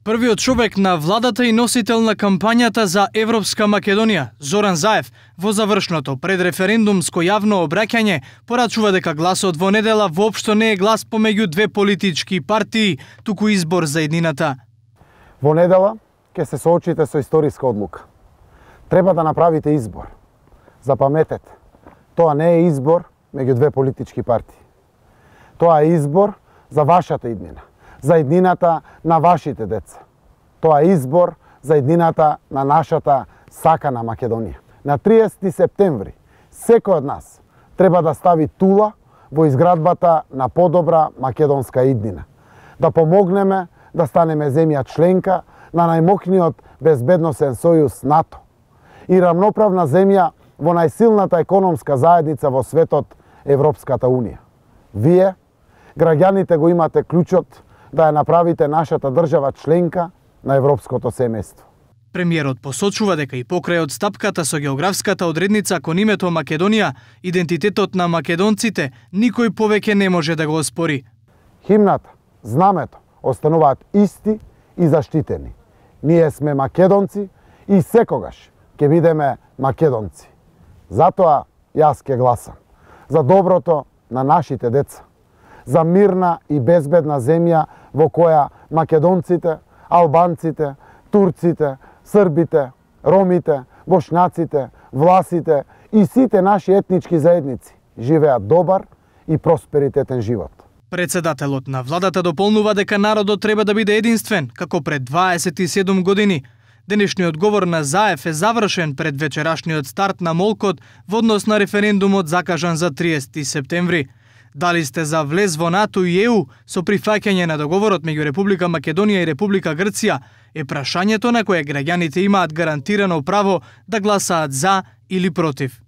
Првиот човек на владата и носител на кампањата за Европска Македонија, Зоран Заев, во завршното предреферендумско јавно обраќање порачува дека гласот во недела воопшто не е глас помеѓу две политички партии, туку избор за еднината. Во недела ќе се соочите со историска одлука. Треба да направите избор. Запаметете, тоа не е избор меѓу две политички партии. Тоа е избор за вашата иднина, за иднината на вашите деца. Тоа е избор за иднината на нашата сакана Македонија. На 30 септември секој од нас треба да стави тула во изградбата на подобра македонска иднина. Да помогнеме да станеме земја членка на најмокниот безбедносен сојуз НАТО и рамноправна земја во најсилната економска заедница во светот, Европската Унија. Вие, граѓаните, го имате клучот да ја направите нашата држава членка на европското семејство. Премиерот посочува дека и покрај одстапката со географската одредница кон името Македонија, идентитетот на македонците никој повеќе не може да го оспори. Химната, знамето остануваат исти и заштитени. Ние сме македонци и секогаш ќе бидеме македонци. Затоа јас ќе гласам за доброто на нашите деца, за мирна и безбедна земја во која македонците, албанците, турците, србите, ромите, бошњаците, власите и сите наши етнички заедници живеат добар и просперитетен живот. Председателот на владата дополнува дека народот треба да биде единствен, како пред 27 години. Денешниот говор на Заев е завршен пред вечерашниот старт на молкот во однос на референдумот закажан за 30 септември. Дали сте за влез во НАТО и ЕУ со прифаќање на договорот меѓу Република Македонија и Република Грција е прашањето на кое граѓаните имаат гарантирано право да гласаат за или против.